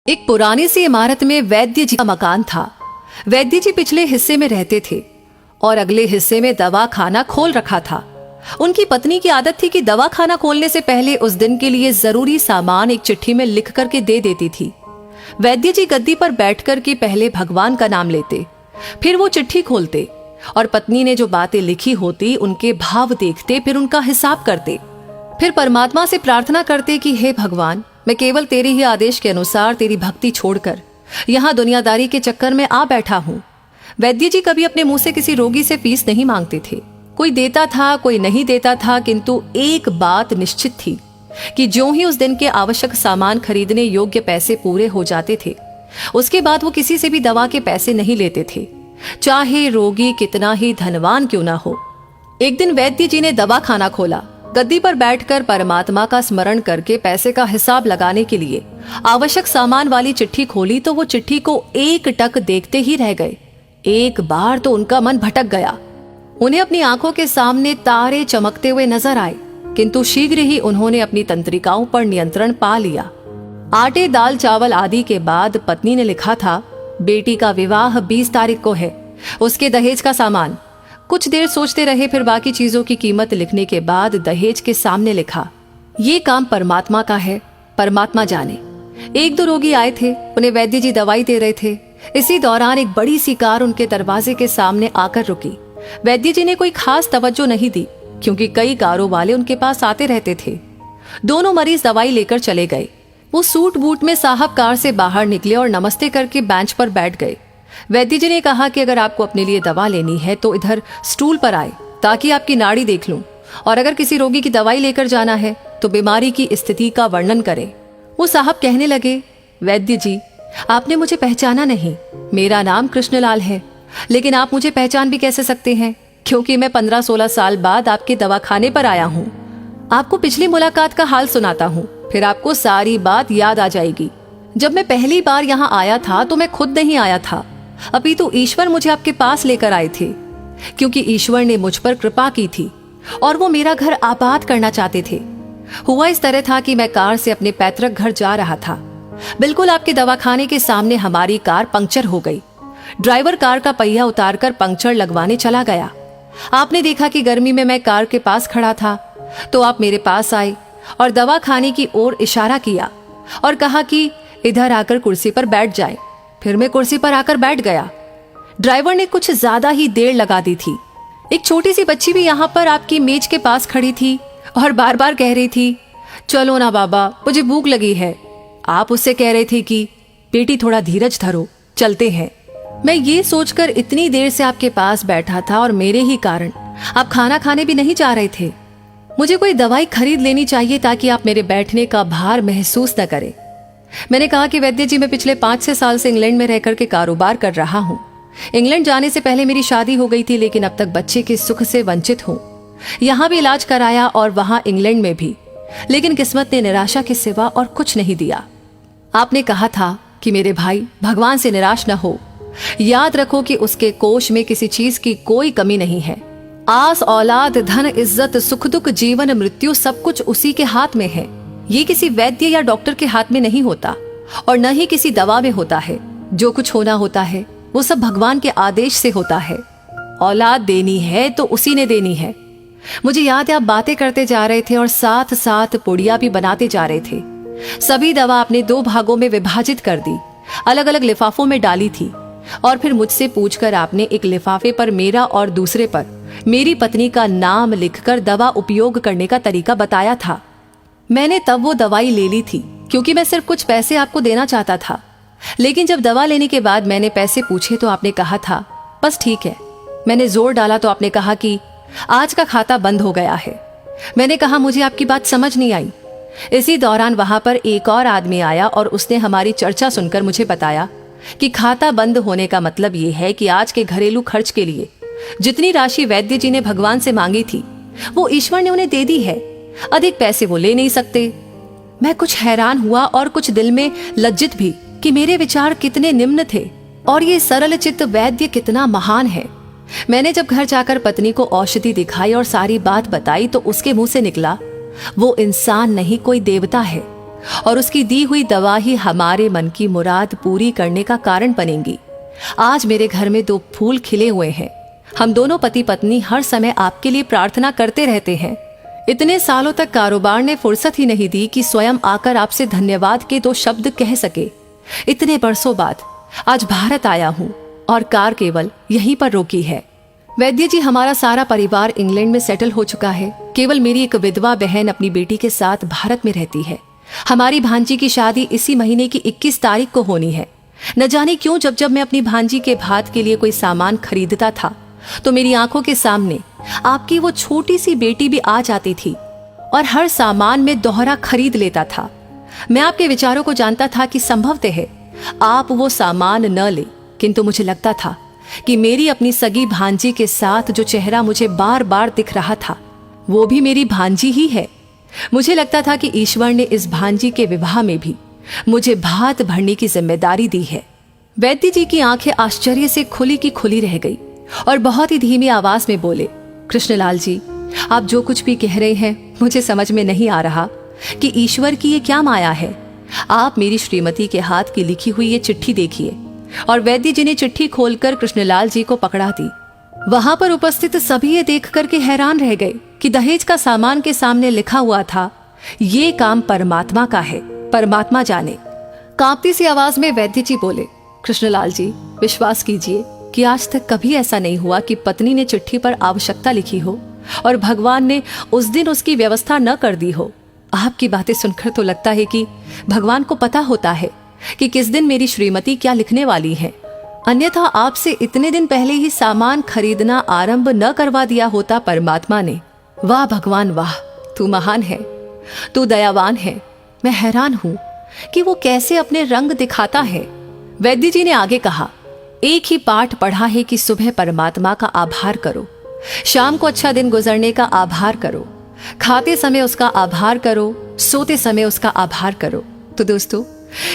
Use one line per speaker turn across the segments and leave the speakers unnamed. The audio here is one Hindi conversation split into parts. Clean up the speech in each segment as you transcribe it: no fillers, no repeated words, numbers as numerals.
एक पुरानी सी इमारत में वैद्य जी का मकान था। वैद्य जी पिछले हिस्से में रहते थे और अगले हिस्से में दवा खाना खोल रखा था। उनकी पत्नी की आदत थी कि दवा खाना खोलने से पहले उस दिन के लिए जरूरी सामान एक चिट्ठी में लिख करके दे देती थी। वैद्य जी गद्दी पर बैठकर के पहले भगवान का नाम लेते, फिर वो चिट्ठी खोलते और पत्नी ने जो बातें लिखी होती उनके भाव देखते, फिर उनका हिसाब करते, फिर परमात्मा से प्रार्थना करते कि हे भगवान, मैं केवल तेरे ही आदेश के अनुसार तेरी भक्ति छोड़कर यहाँ दुनियादारी के चक्कर में आ बैठा हूँ। वैद्य जी कभी अपने मुंह से किसी रोगी से फीस नहीं मांगते थे। कोई देता था, कोई नहीं देता था, किंतु एक बात निश्चित थी कि ज्यों ही उस दिन के आवश्यक सामान खरीदने योग्य पैसे पूरे हो जाते थे, उसके बाद वो किसी से भी दवा के पैसे नहीं लेते थे, चाहे रोगी कितना ही धनवान क्यों ना हो। एक दिन वैद्य जी ने दवा खाना खोला। गद्दी पर बैठकर परमात्मा का स्मरण करके पैसे का हिसाब लगाने के लिए आवश्यक सामान वाली चिट्ठी खोली तो वो चिट्ठी को एक टक देखते ही रह गए। एक बार तो उनका मन भटक गया। उन्हें अपनी आंखों के सामने तारे चमकते हुए नजर आए, किंतु शीघ्र ही उन्होंने अपनी तंत्रिकाओं पर नियंत्रण पा लिया। आटे, दाल, चावल आदि के बाद पत्नी ने लिखा था, बेटी का विवाह 20 तारीख को है, उसके दहेज का सामान। कुछ देर सोचते रहे, फिर बाकी चीजों की कीमत लिखने के बाद दहेज के सामने लिखा, ये काम परमात्मा का है, परमात्मा जाने। एक दो रोगी आए थे, उन्हें वैद्य जी दवाई दे रहे थे। इसी दौरान एक बड़ी सी कार उनके दरवाजे के सामने आकर रुकी। वैद्य जी ने कोई खास तवज्जो नहीं दी, क्योंकि कई कारों वाले उनके पास आते रहते थे। दोनों मरीज दवाई लेकर चले गए। वो सूट बूट में साहब कार से बाहर निकले और नमस्ते करके बेंच पर बैठ गए। वैद्य जी ने कहा कि अगर आपको अपने लिए दवा लेनी है तो इधर स्टूल पर आए, ताकि आपकी नाड़ी देख लूं, और अगर किसी रोगी की दवाई लेकर जाना है तो बीमारी की स्थिति का वर्णन करें। वो साहब कहने लगे, वैद्य जी, आपने मुझे पहचाना नहीं। मेरा नाम कृष्णलाल है, लेकिन आप मुझे पहचान भी कैसे सकते हैं, क्योंकि मैं 15-16 साल बाद आपके दवाखाने पर आया हूँ। आपको पिछली मुलाकात का हाल सुनाता हूँ, फिर आपको सारी बात याद आ जाएगी। जब मैं पहली बार यहाँ आया था तो मैं खुद नहीं आया था, अपितु ईश्वर मुझे आपके पास लेकर आए थे, क्योंकि ईश्वर ने मुझ पर कृपा की थी और वो मेरा घर आबाद करना चाहते थे। हुआ इस तरह था कि मैं कार से अपने पैतृक घर जा रहा था। बिल्कुल आपके दवाखाने के सामने हमारी कार पंक्चर हो गई। ड्राइवर कार का पहिया उतारकर पंक्चर लगवाने चला गया। आपने देखा कि गर्मी में मैं कार के पास खड़ा था, तो आप मेरे पास आए और दवाखाने की ओर इशारा किया और कहा कि इधर आकर कुर्सी पर बैठ जाए। फिर मैं कुर्सी पर आकर बैठ गया। ड्राइवर ने कुछ ज्यादा ही देर लगा दी थी। एक छोटी सी बच्ची भी यहाँ पर आपकी मेज के पास खड़ी थी और बार बार कह रही थी, चलो ना बाबा, मुझे भूख लगी है। आप उससे कह रहे थे कि बेटी थोड़ा धीरज धरो, चलते हैं। मैं ये सोचकर इतनी देर से आपके पास बैठा था और मेरे ही कारण आप खाना खाने भी नहीं जा रहे थे। मुझे कोई दवाई खरीद लेनी चाहिए ताकि आप मेरे बैठने का भार महसूस न करें। मैंने कहा कि वैद्य जी, मैं पिछले 5-6 साल से इंग्लैंड में रहकर के कारोबार कर रहा हूँ। इंग्लैंड जाने से पहले मेरी शादी हो गई थी, लेकिन अब तक बच्चे के सुख से वंचित हूँ। यहाँ भी इलाज कराया और वहाँ इंग्लैंड में भी, लेकिन किस्मत ने निराशा के सिवा और कुछ नहीं दिया। आपने कहा था कि मेरे भाई, भगवान से निराश न हो, याद रखो कि उसके कोष में किसी चीज की कोई कमी नहीं है। आस, औलाद, धन, इज्जत, सुख दुख, जीवन, मृत्यु, सब कुछ उसी के हाथ में है। ये किसी वैद्य या डॉक्टर के हाथ में नहीं होता और न ही किसी दवा में होता है। जो कुछ होना होता है वो सब भगवान के आदेश से होता है। औलाद देनी है तो उसी ने देनी है। मुझे याद है आप बातें करते जा रहे थे और साथ साथ पुड़िया भी बनाते जा रहे थे। सभी दवा आपने 2 भागों में विभाजित कर दी, अलग अलग लिफाफों में डाली थी और फिर मुझसे पूछकर आपने एक लिफाफे पर मेरा और दूसरे पर मेरी पत्नी का नाम लिखकर दवा उपयोग करने का तरीका बताया था। मैंने तब वो दवाई ले ली थी, क्योंकि मैं सिर्फ कुछ पैसे आपको देना चाहता था। लेकिन जब दवा लेने के बाद मैंने पैसे पूछे तो आपने कहा था, बस ठीक है। मैंने जोर डाला तो आपने कहा कि आज का खाता बंद हो गया है। मैंने कहा, मुझे आपकी बात समझ नहीं आई। इसी दौरान वहां पर एक और आदमी आया और उसने हमारी चर्चा सुनकर मुझे बताया कि खाता बंद होने का मतलब ये है कि आज के घरेलू खर्च के लिए जितनी राशि वैद्य जी ने भगवान से मांगी थी वो ईश्वर ने उन्हें दे दी है। अधिक पैसे वो ले नहीं सकते। मैं कुछ हैरान हुआ और कुछ दिल में लज्जित भी कि मेरे विचार कितने निम्न थे और ये सरल चित्त वैद्य कितना महान है। मैंने जब घर जाकर पत्नी को औषधि दिखाई और सारी बात बताई तो उसके मुंह से निकला, वो इंसान नहीं, कोई देवता है। और उसकी दी हुई दवा ही हमारे मन की मुराद पूरी करने का कारण बनेंगी। आज मेरे घर में 2 फूल खिले हुए हैं। हम दोनों पति पत्नी हर समय आपके लिए प्रार्थना करते रहते हैं। इतने सालों तक कारोबार ने फुर्सत ही नहीं दी कि स्वयं आकर आपसे धन्यवाद के 2 शब्द कह सके। इतने बरसों बाद आज भारत आया हूं और कार केवल यहीं पर रोकी है। वैद्य जी, हमारा सारा परिवार इंग्लैंड में सेटल हो चुका है। केवल मेरी एक विधवा बहन अपनी बेटी के साथ भारत में रहती है। हमारी भांजी की शादी इसी महीने की 21 तारीख को होनी है। न जाने क्यों जब जब मैं अपनी भांजी के भात के लिए कोई सामान खरीदता था तो मेरी आंखों के सामने आपकी वो छोटी सी बेटी भी आ जाती थी और हर सामान में दोहरा खरीद लेता था। मैं आपके विचारों को जानता था कि संभवतः है आप वो सामान न ले, किंतु मुझे लगता था कि मेरी अपनी सगी भांजी के साथ जो चेहरा मुझे बार बार दिख रहा था वो भी मेरी भांजी ही है। मुझे लगता था कि ईश्वर ने इस भांजी के विवाह में भी मुझे भात भरने की जिम्मेदारी दी है। वैद्य जी की आंखें आश्चर्य से खुली की खुली रह गई और बहुत ही धीमी आवाज में बोले, कृष्णलाल जी, आप जो कुछ भी कह रहे हैं मुझे समझ में नहीं आ रहा कि ईश्वर की ये क्या माया है। आप मेरी श्रीमती के हाथ की लिखी हुई ये चिट्ठी देखिए। और वैद्य जी ने चिट्ठी खोलकर कृष्णलाल जी को पकड़ा दी। वहां पर उपस्थित सभी ये देख करके हैरान रह गए कि दहेज का सामान के सामने लिखा हुआ था, ये काम परमात्मा का है, परमात्मा जाने। कांपती सी आवाज में वैद्य जी बोले, कृष्णलाल जी, विश्वास कीजिए कि आज तक कभी ऐसा नहीं हुआ कि पत्नी ने चिट्ठी पर आवश्यकता लिखी हो और भगवान ने उस दिन उसकी व्यवस्था न कर दी हो। आपकी बातें सुनकर तो लगता है कि भगवान को पता होता है कि किस दिन मेरी श्रीमती क्या लिखने वाली है। अन्यथा आपसे इतने दिन पहले ही सामान खरीदना आरंभ न करवा दिया होता परमात्मा ने। वाह भगवान वाह, तू महान है, तू दयावान है। मैं हैरान हूं कि वो कैसे अपने रंग दिखाता है। वैद्य जी ने आगे कहा, एक ही पाठ पढ़ा है कि सुबह परमात्मा का आभार करो, शाम को अच्छा दिन गुजरने का आभार करो, खाते समय उसका आभार करो, सोते समय उसका आभार करो। तो दोस्तों,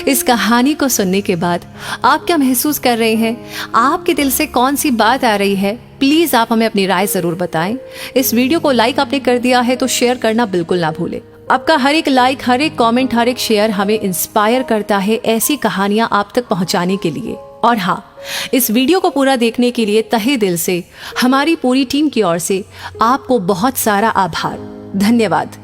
इस कहानी को सुनने के बाद आप क्या महसूस कर रहे हैं? आपके दिल से कौन सी बात आ रही है? प्लीज आप हमें अपनी राय जरूर बताएं। इस वीडियो को लाइक आपने कर दिया है तो शेयर करना बिल्कुल ना भूलें। आपका हर एक लाइक, हर एक कमेंट, हर एक शेयर हमें इंस्पायर करता है ऐसी कहानियां आप तक पहुंचाने के लिए। और हाँ, इस वीडियो को पूरा देखने के लिए तहे दिल से हमारी पूरी टीम की ओर से आपको बहुत सारा आभार। धन्यवाद।